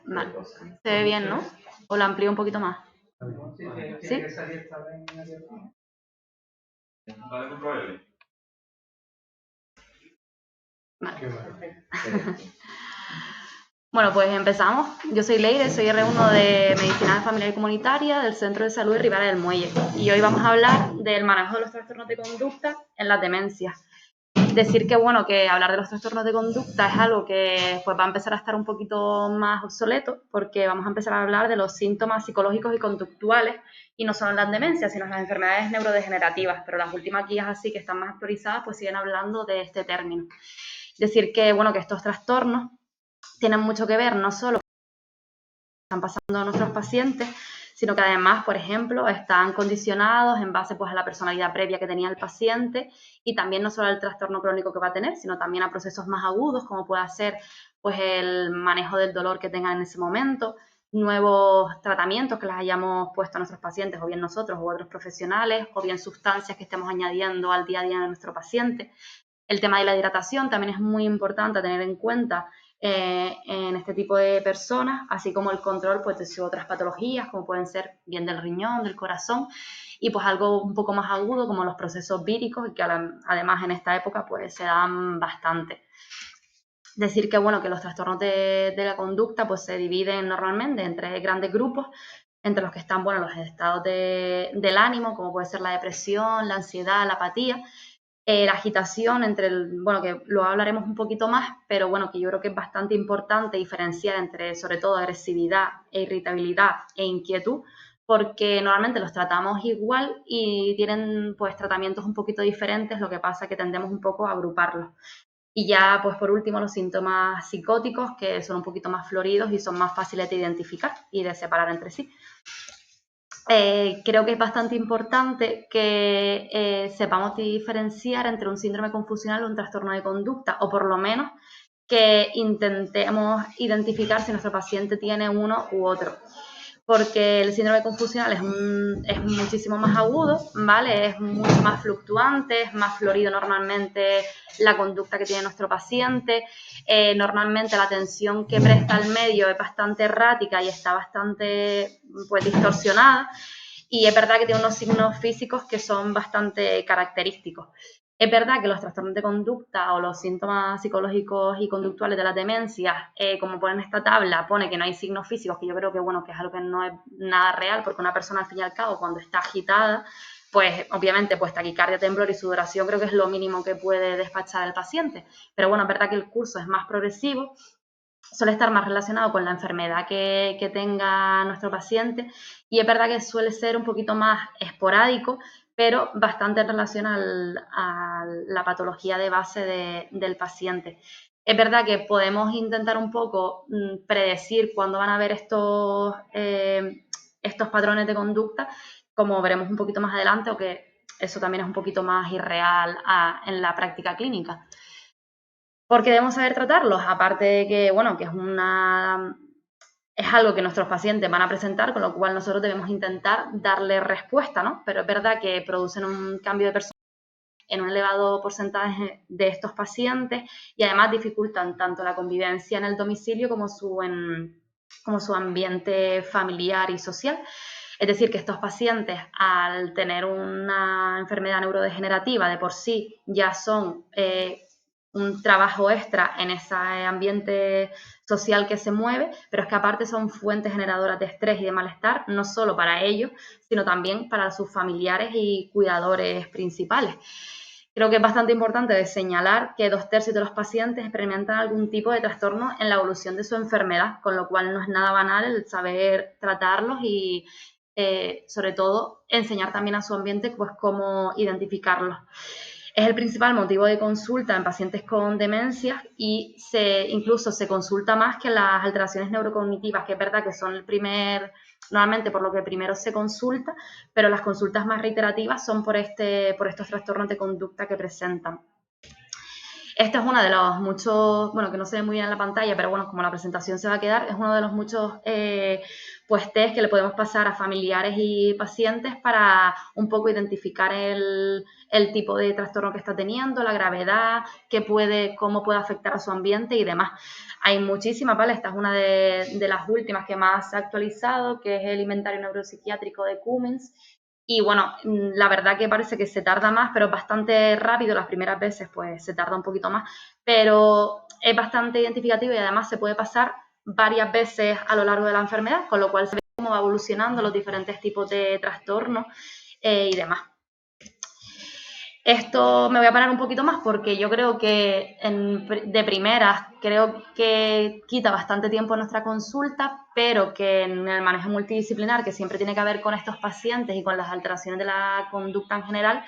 Vale. Se ve bien, ¿no? O lo amplío un poquito más. ¿Sí? Vale. Bueno, pues empezamos. Yo soy Leire, soy R1 de Medicina Familiar y Comunitaria del Centro de Salud de Ribera del Muelle. Y hoy vamos a hablar del manejo de los trastornos de conducta en las demencias. Decir que, bueno, que hablar de los trastornos de conducta es algo que pues, va a empezar a estar un poquito más obsoleto, porque vamos a empezar a hablar de los síntomas psicológicos y conductuales, y no solo en las demencias, sino en las enfermedades neurodegenerativas, pero las últimas guías así que están más actualizadas pues siguen hablando de este término. Decir que, bueno, que estos trastornos tienen mucho que ver no solo con lo que están pasando a nuestros pacientes, sino que además, por ejemplo, están condicionados en base pues, a la personalidad previa que tenía el paciente y también no solo al trastorno crónico que va a tener, sino también a procesos más agudos, como puede ser pues, el manejo del dolor que tengan en ese momento, nuevos tratamientos que les hayamos puesto a nuestros pacientes, o bien nosotros u otros profesionales, o bien sustancias que estemos añadiendo al día a día de nuestro paciente. El tema de la hidratación también es muy importante tener en cuenta en este tipo de personas, así como el control pues, de otras patologías, como pueden ser bien del riñón, del corazón, y pues algo un poco más agudo como los procesos víricos, que además en esta época pues se dan bastante. Decir que, bueno, que los trastornos de la conducta pues se dividen normalmente entre grandes grupos, entre los que están, bueno, los estados del ánimo, como puede ser la depresión, la ansiedad, la apatía, la agitación bueno, que lo hablaremos un poquito más, pero bueno, que yo creo que es bastante importante diferenciar entre, sobre todo, agresividad e irritabilidad e inquietud, porque normalmente los tratamos igual y tienen pues tratamientos un poquito diferentes, lo que pasa es que tendemos un poco a agruparlos. Y ya, pues por último, los síntomas psicóticos, que son un poquito más floridos y son más fáciles de identificar y de separar entre sí. Creo que es bastante importante que sepamos diferenciar entre un síndrome confusional y un trastorno de conducta, o por lo menos que intentemos identificar si nuestro paciente tiene uno u otro. Porque el síndrome confusional es muchísimo más agudo, ¿vale? Es mucho más fluctuante, es más florido normalmente la conducta que tiene nuestro paciente. Normalmente la atención que presta al medio es bastante errática y está bastante pues, distorsionada. Y es verdad que tiene unos signos físicos que son bastante característicos. Es verdad que los trastornos de conducta o los síntomas psicológicos y conductuales de las demencias, como pone en esta tabla, pone que no hay signos físicos, que yo creo que, bueno, que es algo que no es nada real, porque una persona, al fin y al cabo, cuando está agitada, pues obviamente pues taquicardia, temblor y sudoración creo que es lo mínimo que puede despachar el paciente. Pero bueno, es verdad que el curso es más progresivo, suele estar más relacionado con la enfermedad que tenga nuestro paciente, y es verdad que suele ser un poquito más esporádico, pero bastante en relación a la patología de base del paciente. Es verdad que podemos intentar un poco predecir cuándo van a haber estos patrones de conducta, como veremos un poquito más adelante, o que eso también es un poquito más irreal en la práctica clínica. ¿Por qué debemos saber tratarlos? Aparte de que, bueno, que es algo que nuestros pacientes van a presentar, con lo cual nosotros debemos intentar darle respuesta, ¿no? Pero es verdad que producen un cambio de personalidad en un elevado porcentaje de estos pacientes, y además dificultan tanto la convivencia en el domicilio como su ambiente familiar y social. Es decir, que estos pacientes, al tener una enfermedad neurodegenerativa de por sí, ya son un trabajo extra en ese ambiente social que se mueve, pero es que aparte son fuentes generadoras de estrés y de malestar, no solo para ellos, sino también para sus familiares y cuidadores principales. Creo que es bastante importante señalar que 2/3 de los pacientes experimentan algún tipo de trastorno en la evolución de su enfermedad, con lo cual no es nada banal el saber tratarlos y, sobre todo, enseñar también a su ambiente pues, cómo identificarlos. Es el principal motivo de consulta en pacientes con demencias y incluso se consulta más que las alteraciones neurocognitivas, que es verdad que son normalmente por lo que primero se consulta, pero las consultas más reiterativas son por estos trastornos de conducta que presentan. Este es uno de los muchos, bueno, que no se ve muy bien en la pantalla, pero bueno, como la presentación se va a quedar, es uno de los muchos pues test que le podemos pasar a familiares y pacientes para un poco identificar el tipo de trastorno que está teniendo, la gravedad, cómo puede afectar a su ambiente y demás. Hay muchísimas, ¿vale? Esta es una de las últimas que más se ha actualizado, que es el inventario neuropsiquiátrico de Cummins. Y bueno, la verdad que parece que se tarda más, pero es bastante rápido. Las primeras veces pues se tarda un poquito más, pero es bastante identificativo y además se puede pasar varias veces a lo largo de la enfermedad, con lo cual se ve cómo va evolucionando los diferentes tipos de trastornos y demás. Esto me voy a parar un poquito más porque yo creo que de primeras creo que quita bastante tiempo en nuestra consulta, pero que en el manejo multidisciplinar, que siempre tiene que ver con estos pacientes y con las alteraciones de la conducta en general,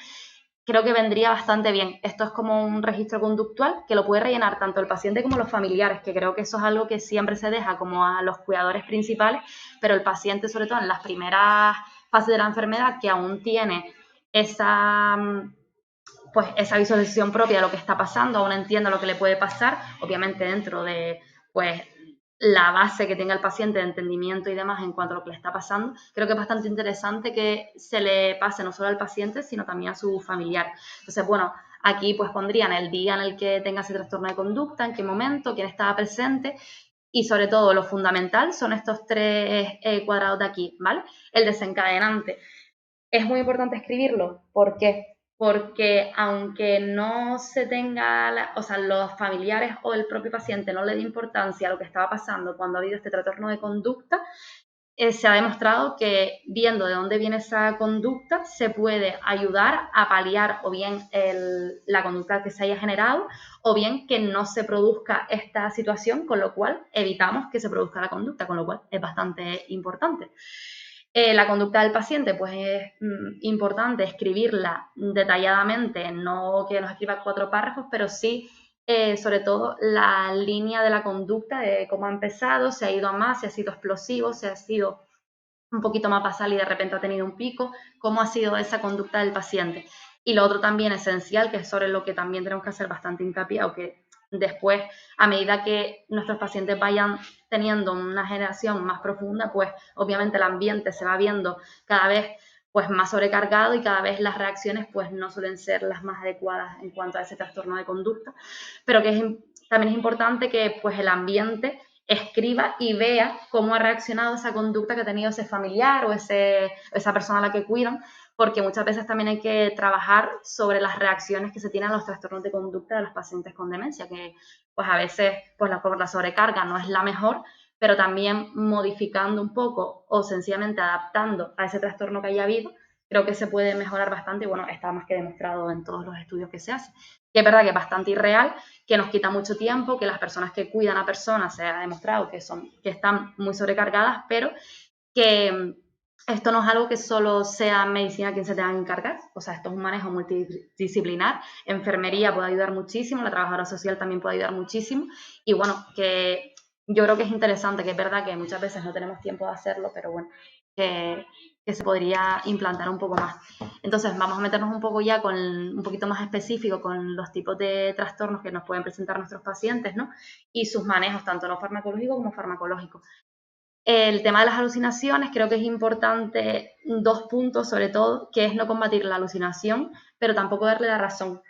creo que vendría bastante bien. Esto es como un registro conductual que lo puede rellenar tanto el paciente como los familiares, que creo que eso es algo que siempre se deja como a los cuidadores principales, pero el paciente, sobre todo en las primeras fases de la enfermedad, que aún tiene esa visualización propia de lo que está pasando, aún entiendo lo que le puede pasar, obviamente dentro de pues la base que tenga el paciente de entendimiento y demás en cuanto a lo que le está pasando. Creo que es bastante interesante que se le pase no solo al paciente, sino también a su familiar. Entonces, bueno, aquí pues pondrían el día en el que tenga ese trastorno de conducta, en qué momento, quién estaba presente, y sobre todo lo fundamental son estos tres cuadrados de aquí, ¿vale? El desencadenante. Es muy importante escribirlo. ¿Por qué? Porque aunque no se tenga, o sea, los familiares o el propio paciente no le dé importancia a lo que estaba pasando cuando ha habido este trastorno de conducta, se ha demostrado que viendo de dónde viene esa conducta se puede ayudar a paliar o bien la conducta que se haya generado o bien que no se produzca esta situación, con lo cual evitamos que se produzca la conducta, con lo cual es bastante importante. La conducta del paciente, pues es importante escribirla detalladamente, no que nos escriba 4 párrafos, pero sí, sobre todo, la línea de la conducta, de cómo ha empezado, si ha ido a más, si ha sido explosivo, si ha sido un poquito más basal y de repente ha tenido un pico, cómo ha sido esa conducta del paciente. Y lo otro también esencial, que es sobre lo que también tenemos que hacer bastante hincapié, aunque después, a medida que nuestros pacientes vayan teniendo una generación más profunda, pues obviamente el ambiente se va viendo cada vez pues más sobrecargado y cada vez las reacciones pues no suelen ser las más adecuadas en cuanto a ese trastorno de conducta, pero que también es importante que pues el ambiente escriba y vea cómo ha reaccionado esa conducta que ha tenido ese familiar o esa persona a la que cuidan, porque muchas veces también hay que trabajar sobre las reacciones que se tienen a los trastornos de conducta de los pacientes con demencia, que pues a veces pues por la sobrecarga no es la mejor, pero también modificando un poco o sencillamente adaptando a ese trastorno que haya habido, creo que se puede mejorar bastante y bueno, está más que demostrado en todos los estudios que se hacen. Que es verdad que es bastante irreal, que nos quita mucho tiempo, que las personas que cuidan a personas se ha demostrado que están muy sobrecargadas, pero que esto no es algo que solo sea medicina quien se tenga que encargar, o sea, esto es un manejo multidisciplinar, enfermería puede ayudar muchísimo, la trabajadora social también puede ayudar muchísimo, y bueno, que yo creo que es interesante, que es verdad que muchas veces no tenemos tiempo de hacerlo, pero bueno, que se podría implantar un poco más. Entonces, vamos a meternos un poco ya con un poquito más específico con los tipos de trastornos que nos pueden presentar nuestros pacientes, ¿no? Y sus manejos, tanto no farmacológicos como farmacológicos. El tema de las alucinaciones, creo que es importante 2 puntos sobre todo, que es no combatir la alucinación, pero tampoco darle la razón.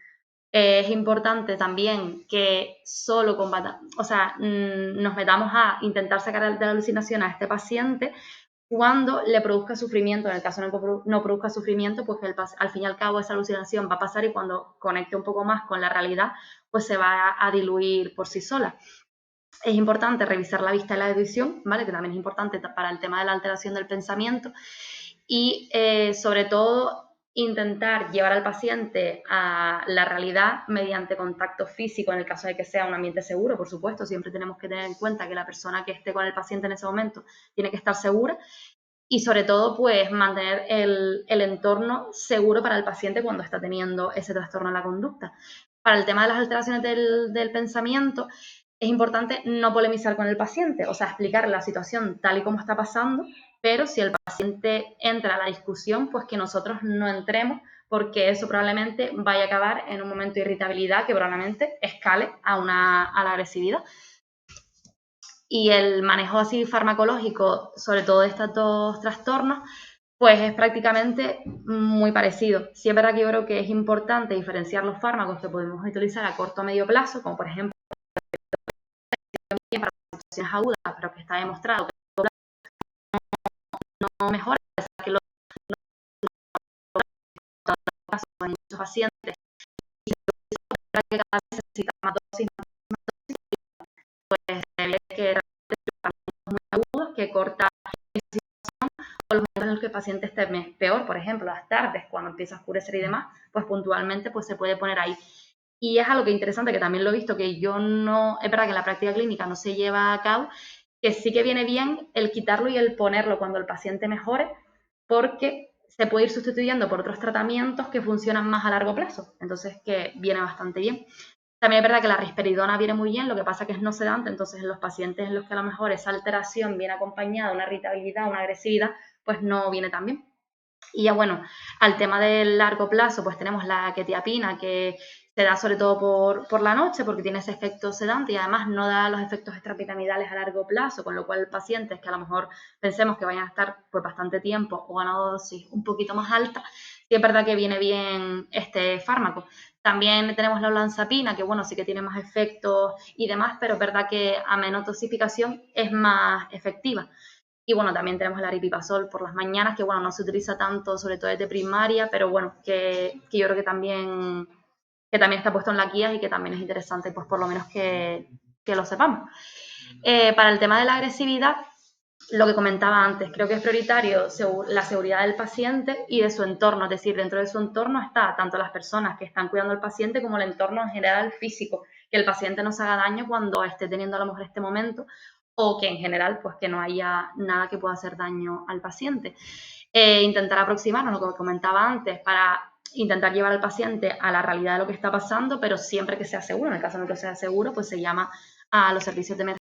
Es importante también que solo nos metamos a intentar sacar de la alucinación a este paciente cuando le produzca sufrimiento. En el caso de que no produzca sufrimiento, pues que al fin y al cabo esa alucinación va a pasar y cuando conecte un poco más con la realidad, pues se va a diluir por sí sola. Es importante revisar la vista y la audición, ¿vale? Que también es importante para el tema de la alteración del pensamiento y sobre todo intentar llevar al paciente a la realidad mediante contacto físico en el caso de que sea un ambiente seguro, por supuesto, siempre tenemos que tener en cuenta que la persona que esté con el paciente en ese momento tiene que estar segura y sobre todo pues mantener el entorno seguro para el paciente cuando está teniendo ese trastorno en la conducta. Para el tema de las alteraciones del pensamiento, es importante no polemizar con el paciente, o sea, explicar la situación tal y como está pasando, pero si el paciente entra a la discusión, pues que nosotros no entremos porque eso probablemente vaya a acabar en un momento de irritabilidad que probablemente escale a la agresividad. Y el manejo así farmacológico, sobre todo de estos dos trastornos, pues es prácticamente muy parecido. Sí es verdad que yo creo que es importante diferenciar los fármacos que podemos utilizar a corto o medio plazo, como por ejemplo para situaciones agudas, pero que está demostrado que no mejora, que los casos en muchos pacientes, y que cada vez se necesita más dosis, pues se ve que muy agudos, que corta o los momentos en los que el paciente esté peor, por ejemplo, las tardes, cuando empieza a oscurecer y demás, pues puntualmente pues se puede poner ahí. Y es algo que interesante, que también lo he visto, que yo no, es verdad que en la práctica clínica no se lleva a cabo, que sí que viene bien el quitarlo y el ponerlo cuando el paciente mejore, porque se puede ir sustituyendo por otros tratamientos que funcionan más a largo plazo. Entonces, que viene bastante bien. También es verdad que la risperidona viene muy bien, lo que pasa que es no sedante, entonces en los pacientes en los que a lo mejor esa alteración viene acompañada de una irritabilidad, una agresividad, pues no viene tan bien. Y ya bueno, al tema del largo plazo, pues tenemos la quetiapina, que se da sobre todo por la noche porque tiene ese efecto sedante y además no da los efectos extrapiramidales a largo plazo, con lo cual pacientes que a lo mejor pensemos que vayan a estar pues bastante tiempo o a una dosis un poquito más alta, sí es verdad que viene bien este fármaco. También tenemos la olanzapina, que bueno, sí que tiene más efectos y demás, pero es verdad que a menos dosificación es más efectiva. Y bueno, también tenemos el aripiprazol por las mañanas, que bueno, no se utiliza tanto, sobre todo desde primaria, pero bueno, que yo creo que también está puesto en la guía y que también es interesante, pues por lo menos que lo sepamos. Para el tema de la agresividad, lo que comentaba antes, creo que es prioritario la seguridad del paciente y de su entorno, es decir, dentro de su entorno está tanto las personas que están cuidando al paciente como el entorno en general físico, que el paciente no se haga daño cuando esté teniendo a lo mejor este momento o que en general pues que no haya nada que pueda hacer daño al paciente. Intentar aproximarnos, lo que comentaba antes, para intentar llevar al paciente a la realidad de lo que está pasando, pero siempre que sea seguro. En el caso de que sea seguro, pues se llama a los servicios de emergencia